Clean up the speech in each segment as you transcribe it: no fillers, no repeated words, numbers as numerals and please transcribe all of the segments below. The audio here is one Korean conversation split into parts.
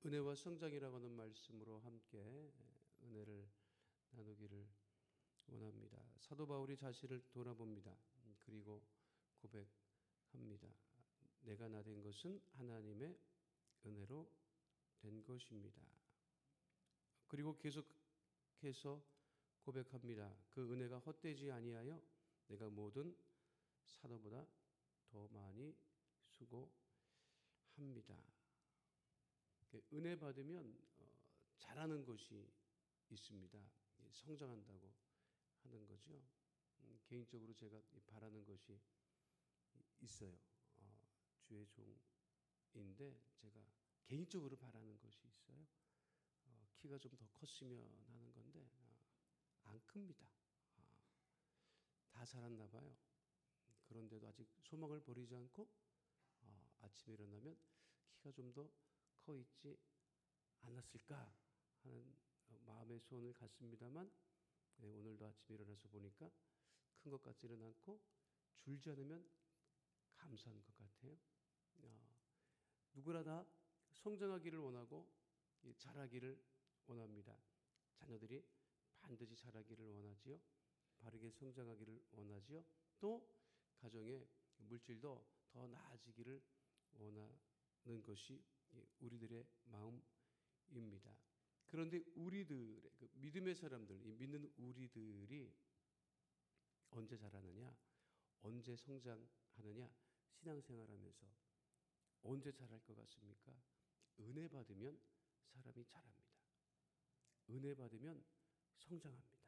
은혜와 성장이라고 하는 말씀으로 함께 은혜를 나누기를 원합니다. 사도 바울이 자신을 돌아봅니다. 그리고 고백합니다. 내가 나 된 것은 하나님의 은혜로 된 것입니다. 그리고 계속해서 고백합니다. 그 은혜가 헛되지 아니하여 내가 모든 사도보다 더 많이 수고합니다. 은혜 받으면 잘하는 것이 있습니다. 성장한다고 하는 거죠. 개인적으로 제가 바라는 것이 있어요. 주의 종인데 제가 개인적으로 바라는 것이 있어요. 키가 좀 더 컸으면 하는 건데 안 큽니다. 다 자랐나 봐요. 그런데도 아직 소망을 버리지 않고 아침에 일어나면 키가 좀 더 커 있지 않았을까 하는 마음의 소원을 갖습니다만 오늘도 아침에 일어나서 보니까 큰 것 같지는 않고 줄지 않으면 감사한 것 같아요. 누구나 다 성장하기를 원하고 자라기를 원합니다. 자녀들이 반드시 자라기를 원하지요. 바르게 성장하기를 원하지요. 또 가정의 물질도 더 나아지기를 원하는 것이 우리들의 마음입니다. 그런데 우리들의 믿음의 사람들, 믿는 우리들이 언제 자라느냐, 언제 성장하느냐, 신앙생활하면서 언제 자랄 것 같습니까? 은혜 받으면 사람이 자랍니다. 은혜 받으면 성장합니다.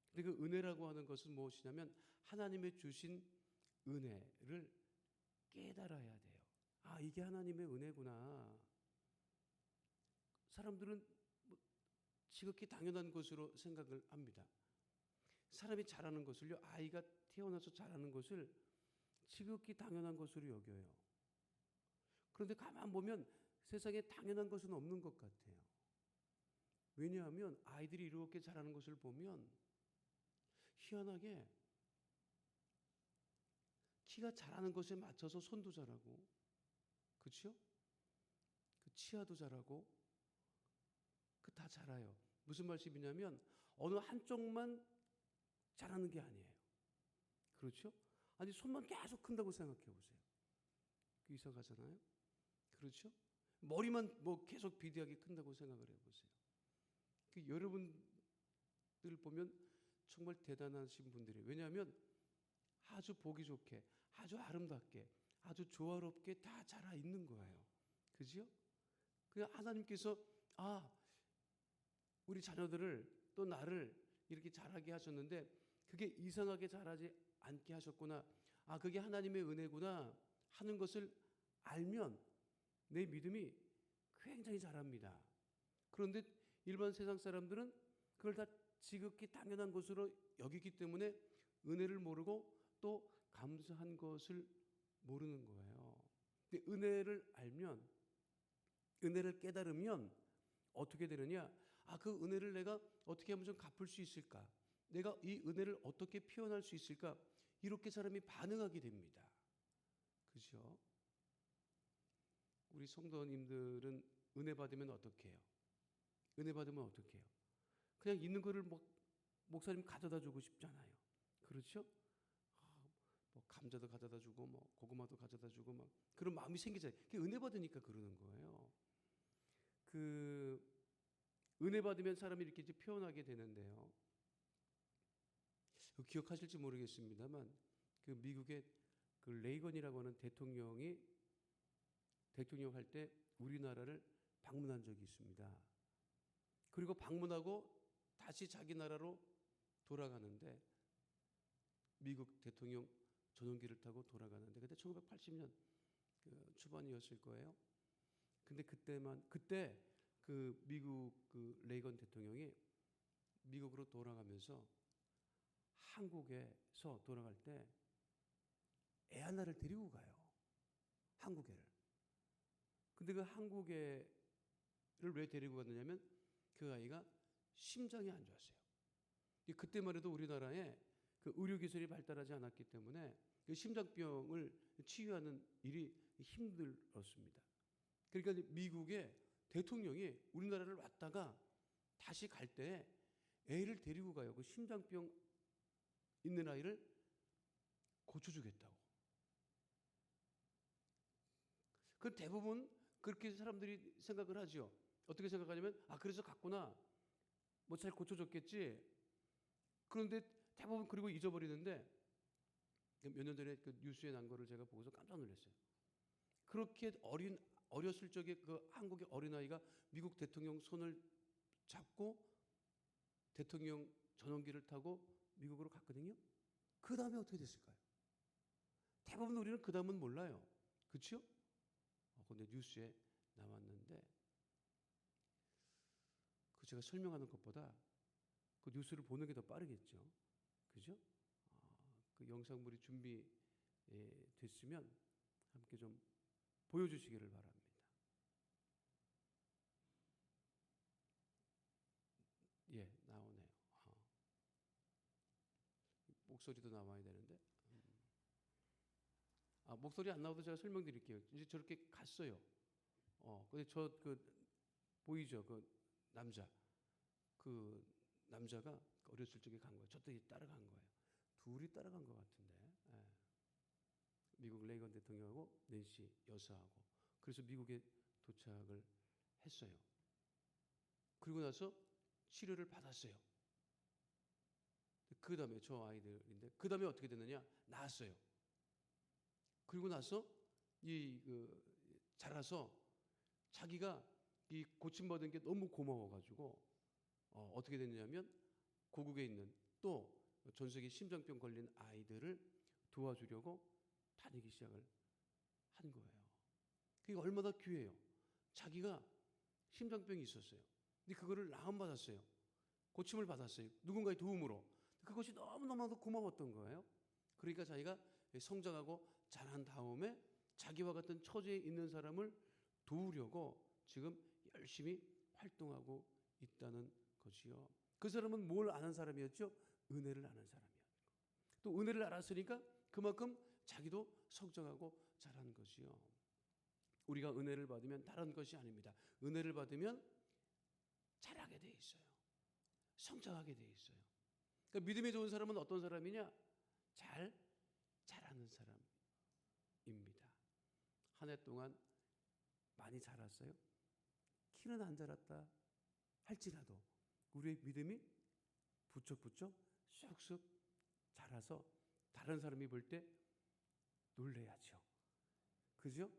근데 그 은혜라고 하는 것은 무엇이냐면 하나님의 주신 은혜를 깨달아야 돼요. 이게 하나님의 은혜구나. 사람들은 지극히 당연한 것으로 생각을 합니다. 사람이 자라는 것을요, 아이가 태어나서 자라는 것을 지극히 당연한 것으로 여겨요. 그런데 가만 보면 세상에 당연한 것은 없는 것 같아요. 왜냐하면 아이들이 이렇게 자라는 것을 보면 희한하게 키가 자라는 것에 맞춰서 손도 자라고, 그렇죠? 그 치아도 자라고, 다 자라요. 무슨 말씀이냐면 어느 한쪽만 자라는 게 아니에요. 그렇죠? 아니 손만 계속 큰다고 생각해 보세요. 그 이상하잖아요. 그렇죠? 머리만 계속 비대하게 큰다고 생각을 해보세요. 여러분들 보면 정말 대단하신 분들이에요. 왜냐하면 아주 보기 좋게, 아주 아름답게, 아주 조화롭게 다 자라 있는 거예요. 그죠? 하나님께서 우리 자녀들을 또 나를 이렇게 자라게 하셨는데 그게 이상하게 자라지 않게 하셨구나. 그게 하나님의 은혜구나 하는 것을 알면 내 믿음이 굉장히 자랍니다. 그런데 일반 세상 사람들은 그걸 다 지극히 당연한 것으로 여기기 때문에 은혜를 모르고 또 감사한 것을 모르는 거예요. 근데 은혜를 알면, 은혜를 깨달으면 어떻게 되느냐? 그 은혜를 내가 어떻게 하면 좀 갚을 수 있을까? 내가 이 은혜를 어떻게 표현할 수 있을까? 이렇게 사람이 반응하게 됩니다. 그죠? 우리 성도님들은 은혜 받으면 어떻게 해요? 은혜 받으면 어떻게 해요? 그냥 있는 거를 목사님 가져다 주고 싶잖아요. 그렇죠? 감자도 가져다 주고 고구마도 가져다 주고 그런 마음이 생기잖아요. 그게 은혜 받으니까 그러는 거예요. 은혜 받으면 사람이 이렇게 표현하게 되는데요. 기억하실지 모르겠습니다만 미국의 레이건이라고 하는 대통령이 대통령 할 때 우리나라를 방문한 적이 있습니다. 그리고 방문하고 다시 자기 나라로 돌아가는데 미국 대통령 전용기를 타고 돌아가는데 그때 1980년 초반이었을 거예요. 근데 그때 미국 레이건 대통령이 미국으로 돌아가면서 한국에서 돌아갈 때 애 하나를 데리고 가요. 한국애를. 근데 그 한국애를 왜 데리고 갔느냐면 그 아이가 심장이 안 좋았어요. 그때만 해도 우리나라에 의료기술이 발달하지 않았기 때문에 심장병을 치유하는 일이 힘들었습니다. 그러니까 미국에 대통령이 우리나라를 왔다가 다시 갈 때 애를 데리고 가요. 그 심장병 있는 아이를 고쳐주겠다고. 그 대부분 그렇게 사람들이 생각을 하죠. 어떻게 생각하냐면 그래서 갔구나. 뭐 잘 고쳐줬겠지. 그런데 대부분 그리고 잊어버리는데 몇 년 전에 그 뉴스에 난 거를 제가 보고서 깜짝 놀랐어요. 그렇게 어렸을 적에 그 한국의 어린아이가 미국 대통령 손을 잡고 대통령 전용기를 타고 미국으로 갔거든요. 그 다음에 어떻게 됐을까요? 대부분 우리는 그 다음은 몰라요. 그렇죠? 근데 뉴스에 나왔는데 그 제가 설명하는 것보다 그 뉴스를 보는 게 더 빠르겠죠. 그죠? 그 영상물이 준비됐으면 함께 좀 보여주시기를 바랍니다. 예, 나오네요. 목소리도 나와야 되는데. 목소리 안 나와도 제가 설명드릴게요. 이제 저렇게 갔어요. 근데 보이죠? 그 남자가 어렸을 적에 간 거예요. 저때 따라간 거예요. 둘이 따라간 것 같은데. 예. 미국 레이건 대통령하고 낸시 여사하고. 그래서 미국에 도착을 했어요. 그리고 나서 치료를 받았어요. 그 다음에 저 아이들인데 그 다음에 어떻게 됐느냐? 나았어요. 그리고 나서 자라서 자기가 이 고침받은 게 너무 고마워가지고 어떻게 됐냐면 고국에 있는 또 전 세계 심장병 걸린 아이들을 도와주려고 다니기 시작을 한 거예요. 그게 얼마나 귀해요. 자기가 심장병이 있었어요. 근데 그거를 나음받았어요. 고침을 받았어요. 누군가의 도움으로. 그것이 너무너무 고마웠던 거예요. 그러니까 자기가 성장하고 자란 다음에 자기와 같은 처지에 있는 사람을 도우려고 지금 열심히 활동하고 있다는 것이요. 그 사람은 뭘 아는 사람이었죠? 은혜를 아는 사람이었고. 또 은혜를 알았으니까 그만큼 자기도 성장하고 자란 것이요. 우리가 은혜를 받으면 다른 것이 아닙니다. 은혜를 받으면 자라게 돼 있어요. 성장하게 돼 있어요. 그러니까 믿음이 좋은 사람은 어떤 사람이냐? 잘 자라는 사람입니다. 한 해 동안 많이 자랐어요? 키는 안 자랐다 할지라도 우리의 믿음이 부쩍부쩍 쑥쑥 자라서 다른 사람이 볼 때 놀래야죠. 그죠?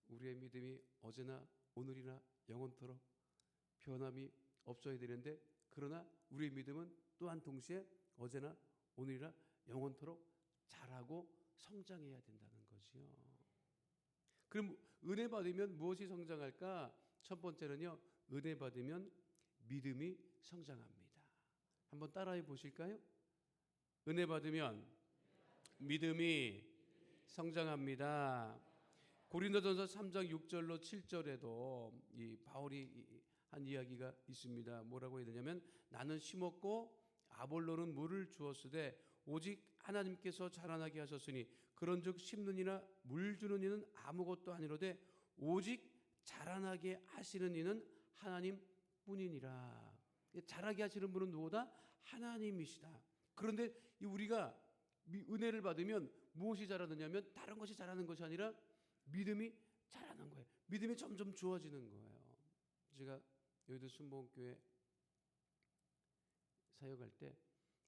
우리의 믿음이 어제나 오늘이나 영원토록 변함이 없어야 되는데 그러나 우리의 믿음은 또한 동시에 어제나 오늘이나 영원토록 자라고 성장해야 된다는 거지요. 그럼 은혜 받으면 무엇이 성장할까? 첫 번째는요. 은혜 받으면 믿음이 성장합니다. 한번 따라해 보실까요? 은혜 받으면 믿음이 성장합니다. 고린도전서 3장 6절로 7절에도 이 바울이 한 이야기가 있습니다. 뭐라고 해야 되냐면 나는 심었고 아볼로는 물을 주었으되 오직 하나님께서 자라나게 하셨으니 그런즉 심는 이나 물 주는 이는 아무것도 아니로되 오직 자라나게 하시는 이는 하나님뿐이니라. 자라게 하시는 분은 누구다? 하나님이시다. 그런데 우리가 은혜를 받으면 무엇이 자라느냐면 다른 것이 자라는 것이 아니라 믿음이 자라는 거예요. 믿음이 점점 좋아지는 거예요. 제가 여의도 순복음교회 사역할 때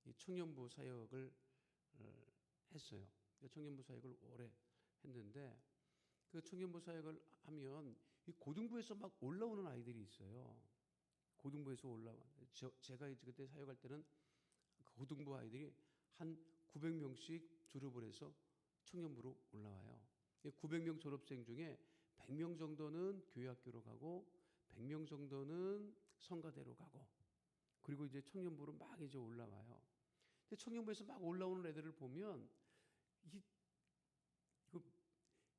이 청년부 사역을 했어요. 청년부 사역을 오래 했는데 그 청년부 사역을 하면 이 고등부에서 막 올라오는 아이들이 있어요. 고등부에서 올라와. 제가 이제 그때 사역할 때는 고등부 아이들이 한 900명씩 졸업을 해서 청년부로 올라와요. 900명 졸업생 중에 100명 정도는 교회학교로 가고 100명 정도는 성가대로 가고 그리고 이제 청년부로 막 이제 올라와요. 근데 청년부에서 막 올라오는 애들을 보면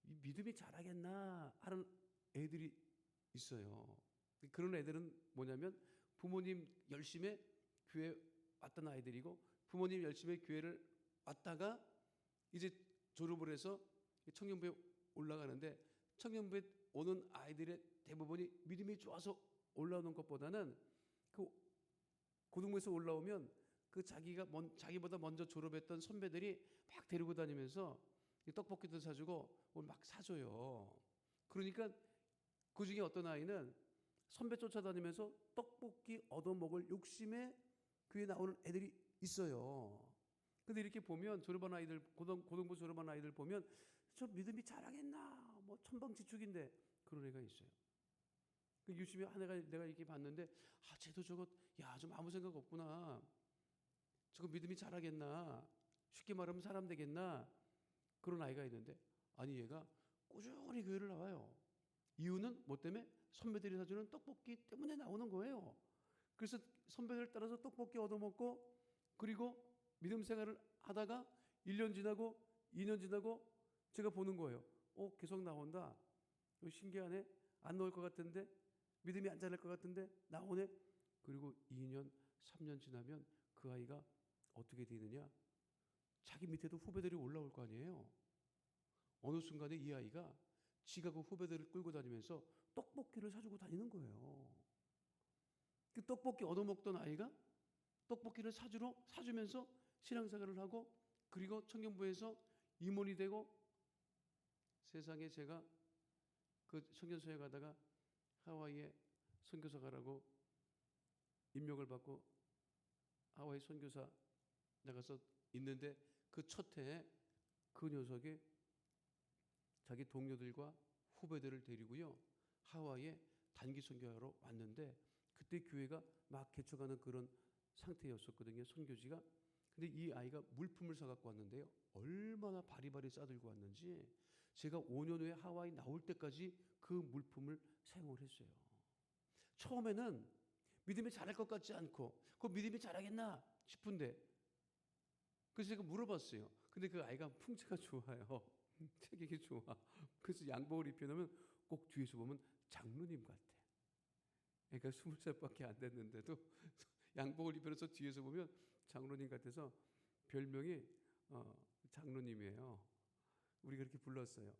이 믿음이 자라겠나 하는 애들이 있어요. 그런 애들은 뭐냐면 부모님 열심히 교회 왔던 아이들이고 부모님 열심히 교회를 왔다가 이제 졸업을 해서 청년부에 올라가는데 청년부에 오는 아이들의 대부분이 믿음이 좋아서 올라오는 것보다는 그 고등부에서 올라오면 그 자기보다 먼저 졸업했던 선배들이 막 데리고 다니면서 떡볶이도 사주고 막 사줘요. 그러니까 그 중에 어떤 아이는 선배 쫓아다니면서 떡볶이 얻어먹을 욕심에 그에 나오는 애들이 있어요. 근데 이렇게 보면 졸업한 아이들, 고등부 졸업한 아이들 보면 저 믿음이 잘하겠나? 뭐 천방지축인데 그런 애가 있어요. 그 유심히 한 애가 내가 이렇게 봤는데 쟤도 저거 좀 아무 생각 없구나. 저거 믿음이 잘하겠나? 쉽게 말하면 사람 되겠나? 그런 아이가 있는데 아니 얘가 꾸준히 교회를 나와요. 이유는 뭐 때문에? 선배들이 사주는 떡볶이 때문에 나오는 거예요. 그래서 선배들 따라서 떡볶이 얻어먹고 그리고 믿음 생활을 하다가 1년 지나고 2년 지나고 제가 보는 거예요. 계속 나온다. 신기하네. 안 나올 것 같은데 믿음이 안 자랄 것 같은데 나오네. 그리고 2년 3년 지나면 그 아이가 어떻게 되느냐? 자기 밑에도 후배들이 올라올 거 아니에요. 어느 순간에 이 아이가 지가 그 후배들을 끌고 다니면서 떡볶이를 사주고 다니는 거예요. 그 떡볶이 얻어먹던 아이가 떡볶이를 사주면서 신앙생활을 하고 그리고 청년부에서 임원이 되고 세상에 제가 그 청년소에 가다가 하와이에 선교사 가라고 임명을 받고 하와이 선교사 나가서 있는데 그 첫 해에 그 녀석이 자기 동료들과 후배들을 데리고요 하와이에 단기 선교하러 왔는데 그때 교회가 막 개척하는 그런 상태였었거든요. 선교지가. 근데 이 아이가 물품을 사갖고 왔는데요 얼마나 바리바리 싸들고 왔는지 제가 5년 후에 하와이 나올 때까지 그 물품을 사용을 했어요. 처음에는 믿음이 잘할 것 같지 않고 그 믿음이 잘하겠나 싶은데 그래서 제가 물어봤어요. 근데 그 아이가 풍채가 좋아요. 체격이 좋아. 그래서 양복을 입혀놓으면 꼭 뒤에서 보면 장로님 같아. 그러니까 20살밖에 안 됐는데도 양복을 입혀서 뒤에서 보면 장로님 같아서 별명이 장로님이에요. 우리 그렇게 불렀어요.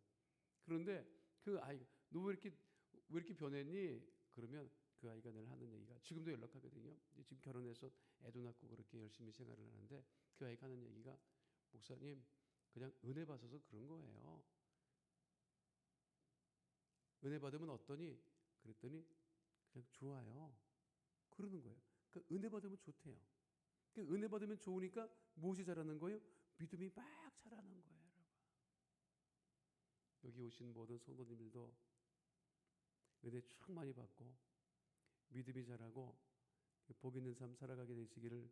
그런데 그 아이가 너 왜 이렇게 변했니? 그러면 그 아이가 늘 하는 얘기가 지금도 연락하거든요. 지금 결혼해서 애도 낳고 그렇게 열심히 생활을 하는데 그 아이가 하는 얘기가 목사님 그냥 은혜 받아서 그런 거예요. 은혜 받으면 어떠니? 그랬더니 그냥 좋아요. 그러는 거예요. 그러니까 은혜 받으면 좋대요. 그러니까 은혜 받으면 좋으니까 무엇이 자라는 거예요? 믿음이 막 자라는 거예요. 여기 오신 모든 성도님들도 은혜 쭉 많이 받고 믿음이 자라고 복 있는 삶 살아가게 되시기를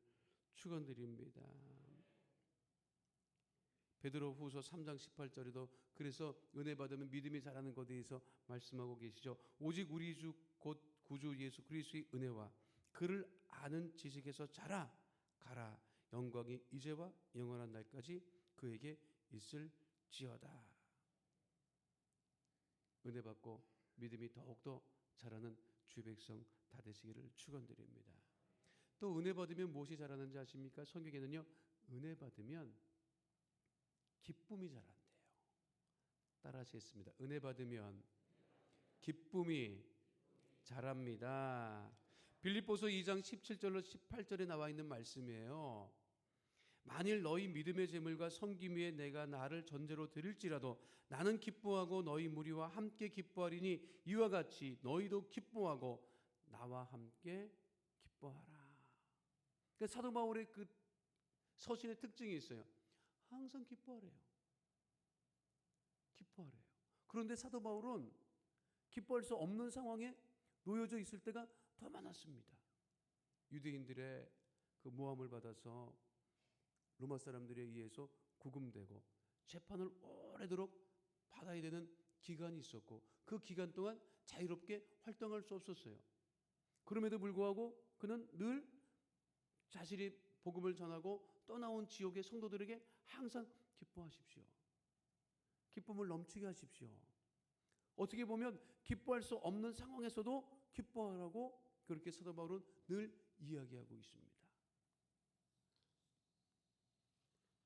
축원드립니다. 베드로후서 3장 18절에도 그래서 은혜 받으면 믿음이 자라는 것에 대해서 말씀하고 계시죠. 오직 우리 주 곧 구주 예수 그리스도의 은혜와 그를 아는 지식에서 가라 영광이 이제와 영원한 날까지 그에게 있을지어다. 은혜 받고 믿음이 더욱더 자라는 주의 백성 다 되시기를 축원드립니다. 또 은혜 받으면 무엇이 자라는지 아십니까? 성경에는요 은혜 받으면 기쁨이 자란대요. 따라 하시겠습니다. 은혜 받으면 기쁨이 자랍니다. 빌립보서 2장 17절로 18절에 나와 있는 말씀이에요. 만일 너희 믿음의 재물과 섬김 위에 내가 나를 전제로 드릴지라도 나는 기뻐하고 너희 무리와 함께 기뻐하리니 이와 같이 너희도 기뻐하고 나와 함께 기뻐하라. 그러니까 사도 바울의 그 서신의 특징이 있어요. 항상 기뻐하래요. 기뻐하래요. 그런데 사도 바울은 기뻐할 수 없는 상황에 놓여져 있을 때가 더 많았습니다. 유대인들의 그 모함을 받아서 로마 사람들에 의해서 구금되고 재판을 오래도록 받아야 되는 기간이 있었고 그 기간 동안 자유롭게 활동할 수 없었어요. 그럼에도 불구하고 그는 늘 자신이 복음을 전하고 떠나온 지옥의 성도들에게 항상 기뻐하십시오. 기쁨을 넘치게 하십시오. 어떻게 보면 기뻐할 수 없는 상황에서도 기뻐하라고 그렇게 사도 바울은 늘 이야기하고 있습니다.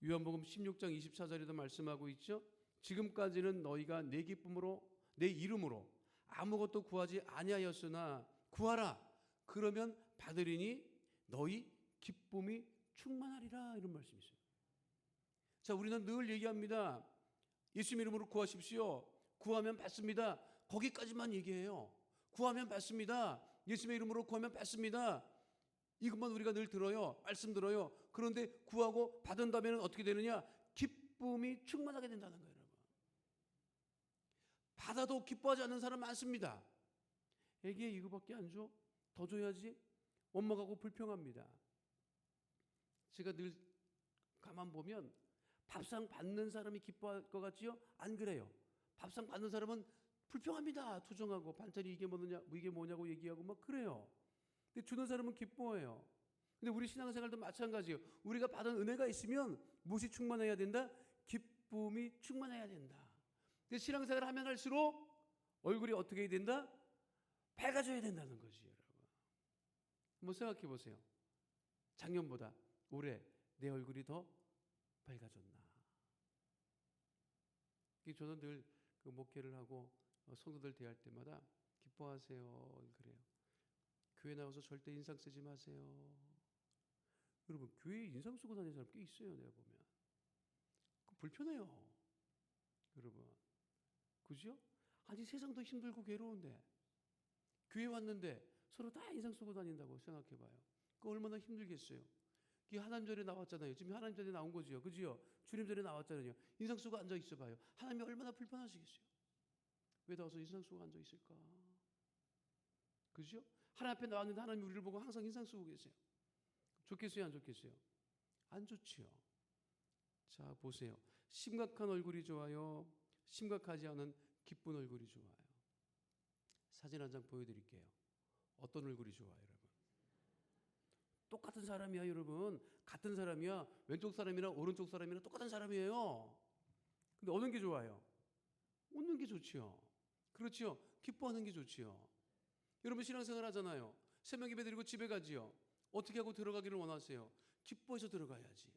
요한복음 16장 24절에도 말씀하고 있죠. 지금까지는 너희가 내 이름으로 아무것도 구하지 아니하였으나 구하라 그러면 받으리니 너희 기쁨이 충만하리라. 이런 말씀이 있어요. 자, 우리는 늘 얘기합니다. 예수님 이름으로 구하십시오. 구하면 받습니다. 거기까지만 얘기해요. 구하면 받습니다. 예수님의 이름으로 구하면 받습니다. 이것만 우리가 늘 들어요. 말씀 들어요. 그런데 구하고 받은 다음에는 어떻게 되느냐? 기쁨이 충만하게 된다는 거예요. 여러분. 받아도 기뻐하지 않는 사람 많습니다. 애기에 이거밖에 안 줘? 더 줘야지? 원망하고 불평합니다. 제가 늘 가만 보면 밥상 받는 사람이 기뻐할 것 같지요? 안 그래요. 밥상 받는 사람은 불평합니다. 투정하고 반찬이 이게 뭐냐, 이게 뭐냐고 얘기하고 막 그래요. 근데 주는 사람은 기뻐해요. 근데 우리 신앙생활도 마찬가지예요. 우리가 받은 은혜가 있으면 무엇이 충만해야 된다? 기쁨이 충만해야 된다. 근데 신앙생활을 하면 할수록 얼굴이 어떻게 해야 된다? 밝아져야 된다는 거지, 여러분. 한번 생각해 보세요. 작년보다 올해 내 얼굴이 더 밝아졌나? 저는 늘 그 목회를 하고 성도들 대할 때마다 기뻐하세요. 그래요. 교회 나와서 절대 인상 쓰지 마세요. 여러분, 교회에 인상 쓰고 다니는 사람 꽤 있어요. 내가 보면. 불편해요. 여러분. 그죠? 아니, 세상도 힘들고 괴로운데 교회 왔는데 서로 다 인상 쓰고 다닌다고 생각해봐요. 그 얼마나 힘들겠어요. 이 하나님전에 나왔잖아요. 지금 하나님전에 나온 거지요. 그지요? 주님전에 나왔잖아요. 인상 쓰고 앉아 있어봐요. 하나님이 얼마나 불편하시겠어요. 왜 나와서 인상 쓰고 앉아 있을까? 그죠? 하나님 앞에 나왔는데 하나님이 우리를 보고 항상 인상 쓰고 계세요. 좋겠어요? 안 좋겠어요? 안 좋지요. 자, 보세요. 심각한 얼굴이 좋아요? 심각하지 않은 기쁜 얼굴이 좋아요? 사진 한 장 보여드릴게요. 어떤 얼굴이 좋아요, 여러분? 똑같은 사람이야, 여러분. 같은 사람이야. 왼쪽 사람이랑 오른쪽 사람이랑 똑같은 사람이에요. 근데 어느 게 좋아요? 웃는 게 좋지요. 그렇지요. 기뻐하는 게 좋지요. 여러분 신앙생활 하잖아요. 새벽 예배 드리고 집에 가지요. 어떻게 하고 들어가기를 원하세요? 기뻐해서 들어가야지.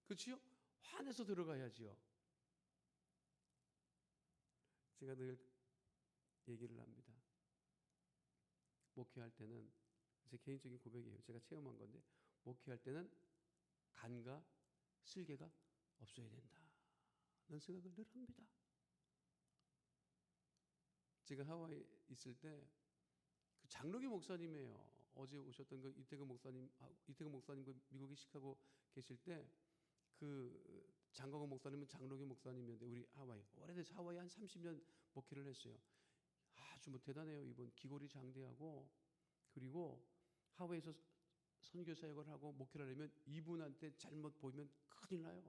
그렇지요? 화내서 들어가야지요. 제가 늘 얘기를 합니다. 목회할 때는 제 개인적인 고백이에요. 제가 체험한 건데 목회할 때는 간과 쓸개가 없어야 된다는 생각을 늘 합니다. 제가 하와이에 있을 때 그 장로교 목사님이에요. 어제 오셨던 그 이태근 목사님, 그 미국의 시카고 계실 때 그 장광호 목사님은 장로교 목사님이었는데 우리 하와이 오래돼서 하와이 한 30년 목회를 했어요. 아주 뭐 대단해요. 이분 기골이 장대하고 그리고 하와이에서 선교 사역을 하고 목회를 하려면 이분한테 잘못 보이면 큰일 나요.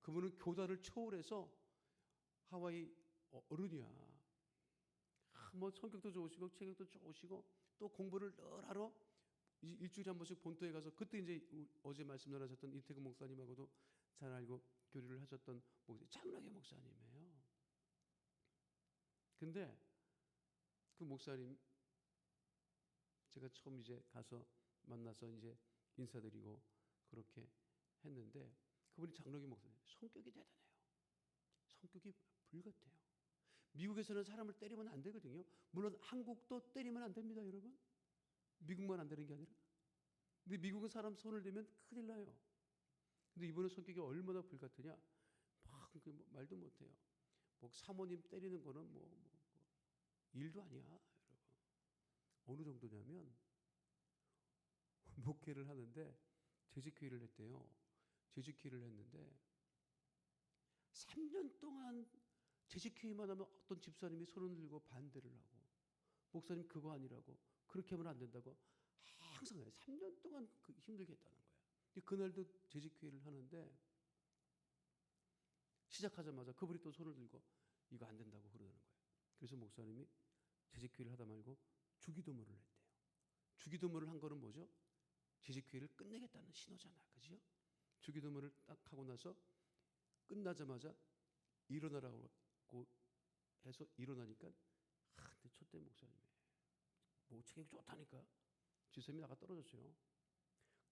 그분은 교단을 초월해서 하와이 어른이야. 뭐 성격도 좋으시고 체격도 좋으시고 또 공부를 늘 하러 일주일에 한 번씩 본토에 가서 그때 이제 어제 말씀 나누셨던 이태근 목사님하고도 잘 알고 교류를 하셨던 장로교 목사님이에요. 근데 그 목사님 제가 처음 이제 가서 만나서 이제 인사드리고 그렇게 했는데 그분이 장로교 목사님 성격이 대단해요. 성격이 불같아요. 미국에서는 사람을 때리면 안 되거든요. 물론 한국도 때리면 안 됩니다, 여러분. 미국만 안 되는 게 아니라. 근데 미국은 사람 손을 대면 큰일 나요. 근데 이분은 성격이 얼마나 불같으냐? 막 말도 못해요. 뭐 사모님 때리는 거는 뭐 일도 아니야, 여러분. 어느 정도냐면 목회를 하는데 재직회의를 했대요. 재직회의를 했는데 3년 동안 재직회의만 하면 어떤 집사님이 손을 들고 반대를 하고 목사님 그거 아니라고 그렇게 하면 안 된다고 항상 해요. 3년 동안 힘들게 했다는 거예요. 그날도 재직회의를 하는데 시작하자마자 그분이 또 손을 들고 이거 안 된다고 그러는 거예요. 그래서 목사님이 재직회의를 하다 말고 주기도문을 했대요. 주기도문을 한 거는 뭐죠? 재직회의를 끝내겠다는 신호잖아. 그죠? 주기도문을 딱 하고 나서 끝나자마자 일어나라고 해서 일어나니까 근데 첫째 목사님이 뭐 체격이 좋다니까 지sem이 나가 떨어졌어요.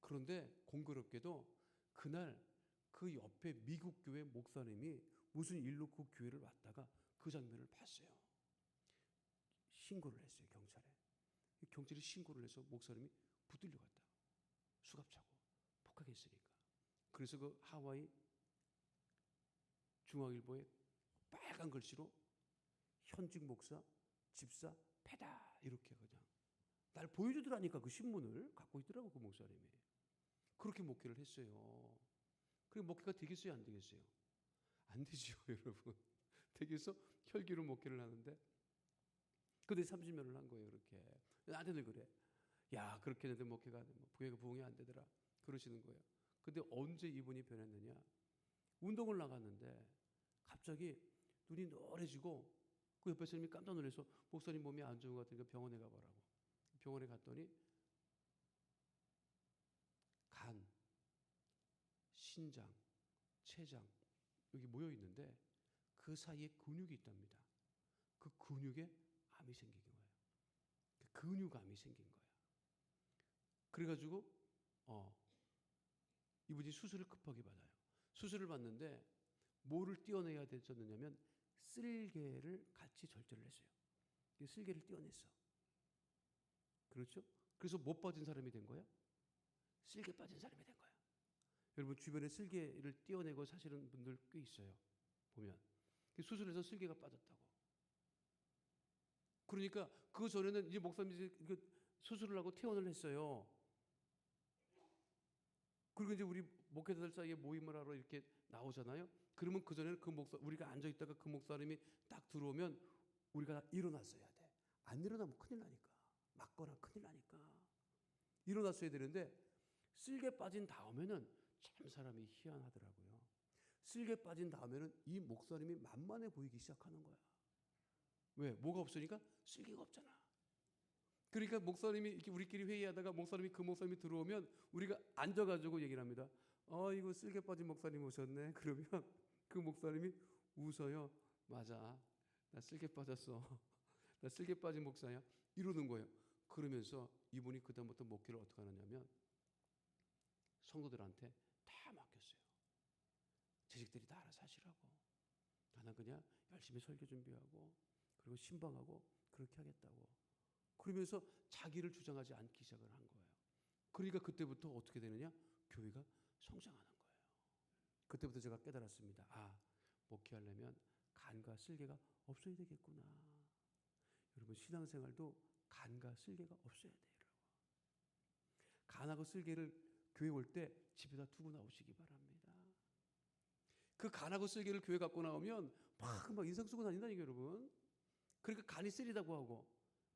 그런데 공교롭게도 그날 그 옆에 미국 교회 목사님이 무슨 일로 그 교회를 왔다가 그 장면을 봤어요. 신고를 했어요, 경찰에. 경찰이 신고를 해서 목사님이 붙들려 갔다. 수갑차고 폭행했으니까. 그래서 그 하와이 중앙일보에 빨간 글씨로 현직 목사, 집사, 패다 이렇게 그냥 날 보여주더라니까. 그 신문을 갖고 있더라고 그 목사님이. 그렇게 목회를 했어요. 그 목회가 되겠어요, 안 되겠어요? 안 되지요, 여러분. 되겠어? 혈기로 목회를 하는데. 근데 30년을 한 거예요, 그렇게. 나한테 늘 그래. 야, 그렇게 했는데 목회가 교회가 부흥이 안 되더라. 그러시는 거예요. 근데 언제 이분이 변했느냐? 운동을 나갔는데 갑자기 눈이 노래지고 그 옆에 사람이 깜짝 놀라서 목사님 몸이 안 좋은 것 같으니까 병원에 가보라고. 병원에 갔더니 간, 신장, 췌장 여기 모여 있는데 그 사이에 근육이 있답니다. 그 근육에 암이 생긴 거예요. 그 근육암이 생긴 거예요. 그래가지고 이분이 수술을 급하게 받아요. 수술을 받는데 뭐를 떼어내야 됐었느냐면 쓸개를 같이 절제를 했어요. 쓸개를 떼어냈어. 그렇죠? 그래서 못 빠진 사람이 된 거야? 쓸개 빠진 사람이 된 거야. 여러분 주변에 쓸개를 떼어내고 사시는 분들 꽤 있어요. 보면 수술해서 쓸개가 빠졌다고. 그러니까 그 전에는 이제 목사님이 수술을 하고 퇴원을 했어요. 그리고 이제 우리 목회자들 사이에 모임을 하러 이렇게 나오잖아요. 그러면 그 전에는 우리가 앉아 있다가 그 목사님이 딱 들어오면 우리가 일어났어야 돼. 안 일어나면 큰일 나니까. 맞거나 큰일 나니까. 일어났어야 되는데 쓸개 빠진 다음에는 참 사람이 희한하더라고요. 쓸개 빠진 다음에는 이 목사님이 만만해 보이기 시작하는 거야. 왜? 뭐가 없으니까 쓸개가 없잖아. 그러니까 목사님이 이렇게 우리끼리 회의하다가 그 목사님이 들어오면 우리가 앉아가지고 얘기를 합니다. 이거 쓸개 빠진 목사님 오셨네. 그러면 그 목사님이 웃어요. 맞아. 나 쓸개 빠졌어. 나 쓸개 빠진 목사야. 이러는 거예요. 그러면서 이분이 그다음부터 목회를 어떻게 하느냐면 성도들한테 다 맡겼어요. 재직들이 다 알아서 하시라고. 나는 그냥 열심히 설교 준비하고 그리고 신방하고 그렇게 하겠다고. 그러면서 자기를 주장하지 않기 시작을 한 거예요. 그러니까 그때부터 어떻게 되느냐? 교회가 성장하는 거예요. 그때부터 제가 깨달았습니다. 목회하려면 간과 쓸개가 없어야 되겠구나. 여러분 신앙생활도 간과 쓸개가 없어야 돼요. 간하고 쓸개를 교회 올 때 집에다 두고 나오시기 바랍니다. 그 간하고 쓸개를 교회 갖고 나오면 막 인상 쓰고 다닌다니까 여러분. 그러니까 간이 쓰리다고 하고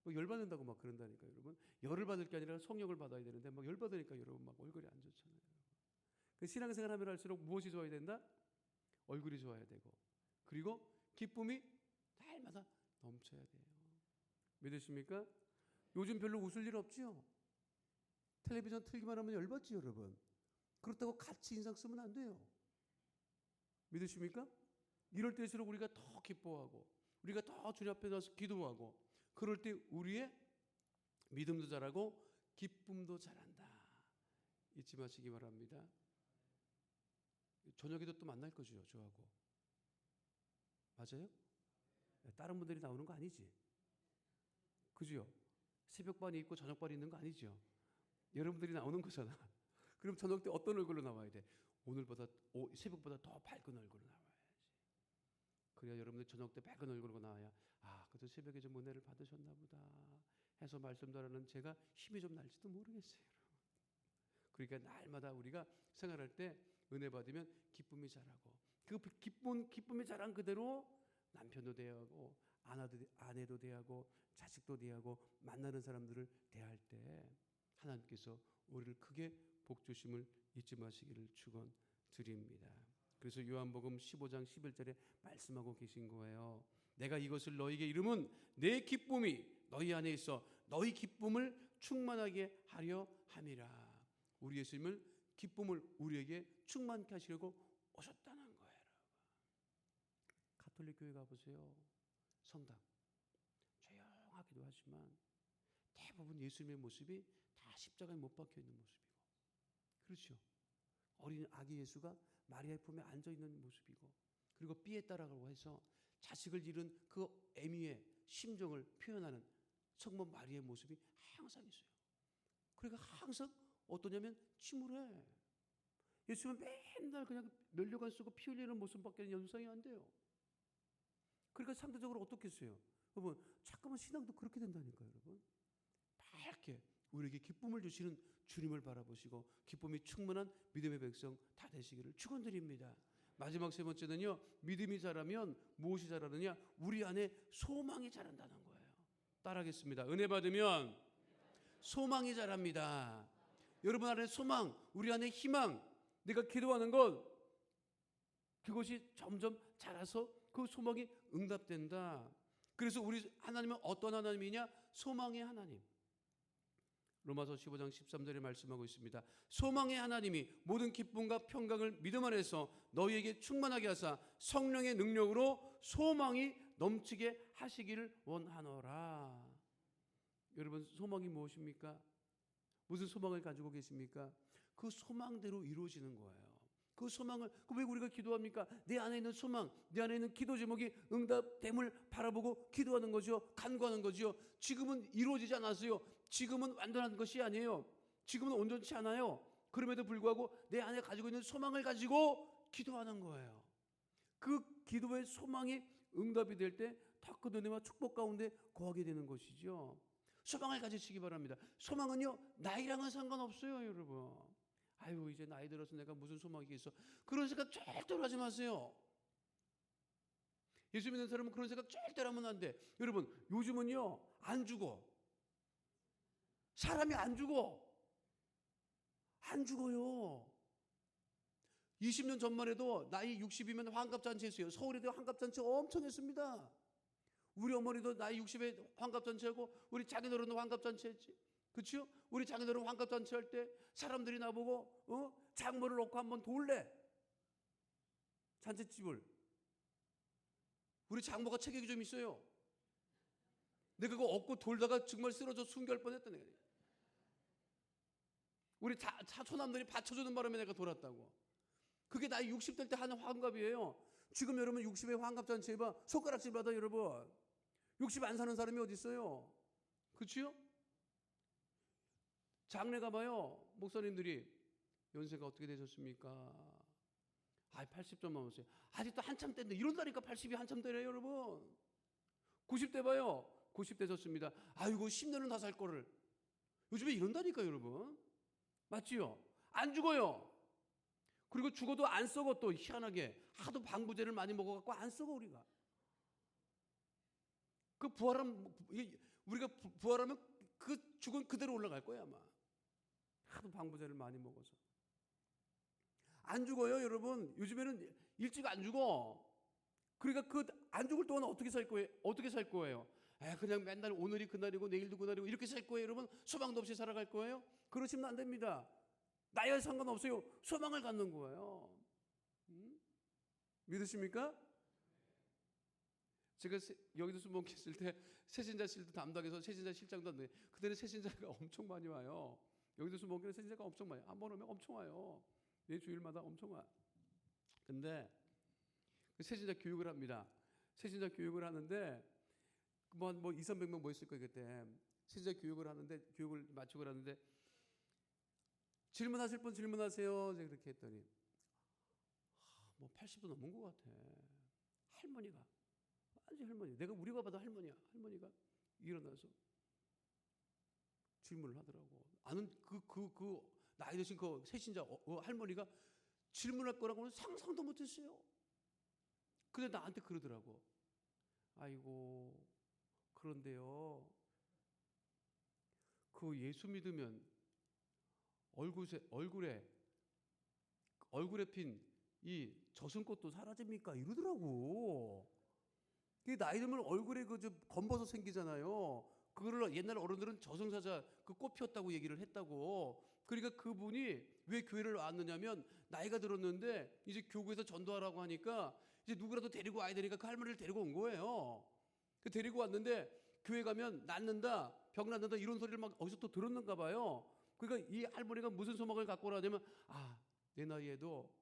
열받는다고 막 그런다니까 여러분. 열을 받을 게 아니라 성령을 받아야 되는데 막 열받으니까 여러분 막 얼굴이 안 좋잖아요. 그 신앙생활 하면 할수록 무엇이 좋아야 된다? 얼굴이 좋아야 되고 그리고 기쁨이 날마다 넘쳐야 돼요. 믿으십니까? 요즘 별로 웃을 일 없지요? 텔레비전 틀기만 하면 열받지 여러분. 그렇다고 같이 인상 쓰면 안 돼요. 믿으십니까? 이럴 때일수록 우리가 더 기뻐하고 우리가 더 주님 앞에 나서 기도하고 그럴 때 우리의 믿음도 자라고 기쁨도 자란다. 잊지 마시기 바랍니다. 저녁에도 또 만날 거죠, 저하고. 맞아요? 다른 분들이 나오는 거 아니지? 그죠? 새벽반이 있고 저녁반이 있는 거 아니죠? 여러분들이 나오는 거잖아. 그럼 저녁 때 어떤 얼굴로 나와야 돼? 새벽보다 더 밝은 얼굴로 나와야지. 그래야 여러분들 저녁 때 밝은 얼굴로 나와야 그래도 새벽에 좀 은혜를 받으셨나 보다 해서 말씀드리는 제가 힘이 좀 날지도 모르겠어요. 그러니까 날마다 우리가 생활할 때 은혜 받으면 기쁨이 자라고 그 기쁨이 자란 그대로 남편도 대하고 아내도 대하고 자식도 대하고 만나는 사람들을 대할 때 하나님께서 우리를 크게 복 주심을 잊지 마시기를 축원드립니다. 그래서 요한복음 15장 11절에 말씀하고 계신 거예요. 내가 이것을 너희에게 이름은 내 기쁨이 너희 안에 있어 너희 기쁨을 충만하게 하려 함이라. 우리 예수님을 기쁨을 우리에게 충만케 하시려고 오셨다는 거예요. 가톨릭 교회 가보세요. 성당 조용하기도 하지만 대부분 예수님의 모습이 다 십자가에 못 박혀 있는 모습이고 그렇죠. 어린 아기 예수가 마리아의 품에 앉아 있는 모습이고 그리고 삐에따라고 해서 자식을 잃은 그 애미의 심정을 표현하는 성모 마리아의 모습이 항상 있어요. 그러니까 항상 어떠냐면 침울해. 예수님은 맨날 그냥 면류관 쓰고 피 흘리는 모습밖에 연상이 안 돼요. 그러니까 상대적으로 어떻겠어요? 여러분, 잠깐만 신앙도 그렇게 된다니까요, 여러분. 밝게 우리에게 기쁨을 주시는 주님을 바라보시고 기쁨이 충만한 믿음의 백성 다 되시기를 축원드립니다. 마지막 세 번째는요, 믿음이 자라면 무엇이 자라느냐? 우리 안에 소망이 자란다는 거예요. 따라하겠습니다. 은혜 받으면 소망이 자랍니다. 여러분 안에 소망, 우리 안에 희망, 내가 기도하는 것, 그것이 점점 자라서 그 소망이 응답된다. 그래서 우리 하나님은 어떤 하나님이냐? 소망의 하나님. 로마서 15장 13절에 말씀하고 있습니다. 소망의 하나님이 모든 기쁨과 평강을 믿음 안에서 너희에게 충만하게 하사 성령의 능력으로 소망이 넘치게 하시기를 원하노라. 여러분, 소망이 무엇입니까? 무슨 소망을 가지고 계십니까? 그 소망대로 이루어지는 거예요. 그 소망을, 왜 우리가 기도합니까? 내 안에 있는 소망, 내 안에 있는 기도 제목이 응답됨을 바라보고 기도하는 거죠. 간구하는 거죠. 지금은 이루어지지 않았어요. 지금은 완전한 것이 아니에요. 지금은 온전치 않아요. 그럼에도 불구하고 내 안에 가지고 있는 소망을 가지고 기도하는 거예요. 그 기도의 소망이 응답이 될 때 더 큰 은혜와 축복 가운데 거하게 되는 것이죠. 소망을 가지시기 바랍니다. 소망은요, 나이랑은 상관없어요, 여러분. 아유, 이제 나이 들어서 내가 무슨 소망이 있어. 그런 생각 절대로 하지 마세요. 예수 믿는 사람은 그런 생각 절대로 하면 안 돼. 여러분, 요즘은요, 안 죽어. 사람이 안 죽어. 안 죽어요. 20년 전만 해도 나이 60이면 환갑잔치 했어요. 서울에도 환갑잔치 엄청 했습니다. 우리 어머니도 나이 60에 환갑잔치하고 우리 자기들은 환갑잔치 했지. 그렇죠? 우리 자기들은 환갑잔치 할 때 사람들이 나보고 장모를 놓고 한번 돌래. 잔치집을. 우리 장모가 체격이 좀 있어요. 내가 그거 업고 돌다가 정말 쓰러져 순교할 뻔했다. 내가. 우리 사촌남들이 받쳐주는 바람에 내가 돌았다고. 그게 나이 60 될 때 하는 환갑이에요. 지금 여러분 60에 환갑잔치 해봐. 손가락질 받아 여러분. 60 안 사는 사람이 어디 있어요? 그렇죠? 장례 가봐요. 목사님들이 연세가 어떻게 되셨습니까? 80점 넘었어요. 아직도 한참 때인데 이런다니까. 80이 한참 때래요 여러분. 90대 봐요. 90 되셨습니다. 아이고 10년은 다 살 거를. 요즘에 이런다니까 여러분. 맞지요? 안 죽어요. 그리고 죽어도 안 썩어. 또 희한하게 하도 방부제를 많이 먹어갖고 안 썩어 우리가. 그 우리가 부활하면 그 죽은 그대로 올라갈 거야 아마. 하도 방부제를 많이 먹어서. 안 죽어요 여러분. 요즘에는 일찍 안 죽어. 그러니까 그 안 죽을 동안 어떻게 살 거예요? 어떻게 살 거예요? 그냥 맨날 오늘이 그날이고 내일도 그날이고 이렇게 살 거예요 여러분? 소망도 없이 살아갈 거예요? 그러시면 안 됩니다. 나이와 상관없어요. 소망을 갖는 거예요. 믿으십니까? 제가 여기서 수목했을 때 새신자실도 담당해서 새신자 실장도 한데 그때는 새신자가 엄청 많이 와요. 여기서 수목에는 새신자가 엄청 많이 한 번 오면 엄청 와요. 매 주일마다 엄청 와. 근데 그 새신자 교육을 합니다. 새신자 교육을 하는데 뭐 200~300명 모였을 거예요 그때. 새신자 교육을 하는데 교육을 마치고 하는데 질문하실 분 질문하세요. 제가 그렇게 했더니 뭐 80도 넘은 것 같아. 할머니가 완전 할머니. 내가 우리가 봐도 할머니야. 할머니가 일어나서 질문을 하더라고. 아는 그 나이 드신 그 새신자 할머니가 질문할 거라고는 상상도 못했어요. 근데 나한테 그러더라고. 아이고 그런데요. 그 예수 믿으면 얼굴에 핀 이 저승꽃도 사라집니까? 이러더라고. 나이 들면 얼굴에 검버섯 생기잖아요. 그거를 옛날 어른들은 저승사자 그 꽃 피었다고 얘기를 했다고. 그러니까 그분이 왜 교회를 왔느냐면 나이가 들었는데 이제 교구에서 전도하라고 하니까 이제 누구라도 데리고 와야 되니까 그 할머니를 데리고 온 거예요. 데리고 왔는데 교회 가면 낫는다, 병 낫는다 이런 소리를 막 어디서 또 들었는가 봐요. 그러니까 이 할머니가 무슨 소망을 갖고 오라냐면 내 나이에도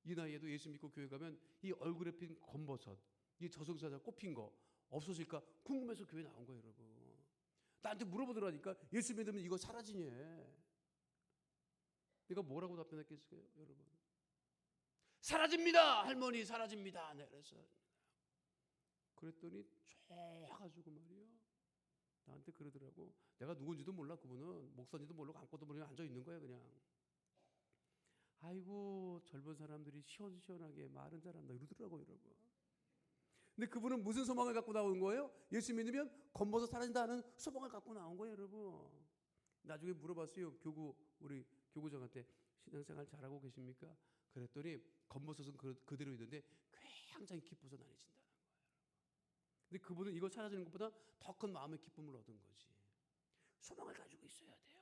이 나이에도 예수 믿고 교회 가면 이 얼굴에 핀 검버섯, 이 저승사자 꽃 핀 거 없어질까 궁금해서 교회 나온 거예요, 여러분. 나한테 물어보더라니까. 예수 믿으면 이거 사라지니? 내가 뭐라고 답변했겠어요, 여러분? 사라집니다, 할머니, 사라집니다. 네, 그랬더니 좋아가지고 말이야. 나한테 그러더라고. 내가 누군지도 몰라. 그분은 목사인지도 모르고 아무것도 모르고 앉아 있는 거야 그냥. 아이고 젊은 사람들이 시원시원하게 말은 잘한다 이러더라고요, 여러분. 근데 그분은 무슨 소망을 갖고 나온 거예요? 예수 믿으면 검버서 사라진다 하는 소망을 갖고 나온 거예요, 여러분. 나중에 물어봤어요. 우리 교구장한테 신앙생활 잘하고 계십니까? 그랬더니 검버섯은 그대로 있는데 굉장히 기뻐서 다니신다는 거예요. 근데 그분은 이거 사라지는 것보다 더 큰 마음의 기쁨을 얻은 거지. 소망을 가지고 있어야 돼요.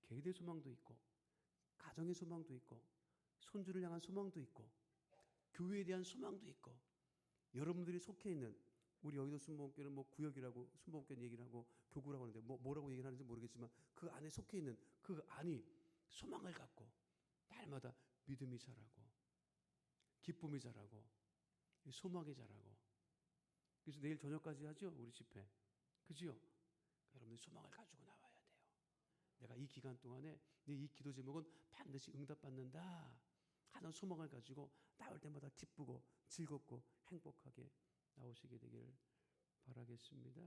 개인의 소망도 있고, 가정의 소망도 있고, 손주를 향한 소망도 있고, 교회에 대한 소망도 있고, 여러분들이 속해 있는 우리 여의도 순복음교회는 뭐 구역이라고 순복음교회 얘기를 하고 교구라고 하는데 뭐라고 얘기를 하는지 모르겠지만 그 안에 속해 있는 그 안이 소망을 갖고 날마다 믿음이 자라고 기쁨이 자라고 소망이 자라고. 그래서 내일 저녁까지 하죠, 우리 집회. 그지요? 여러분들 소망을 가지고 나와야 돼요. 내가 이 기간 동안에 내 이 기도 제목은 반드시 응답받는다 하는 소망을 가지고 나올 때마다 기쁘고 즐겁고 행복하게 나오시게 되기를 바라겠습니다.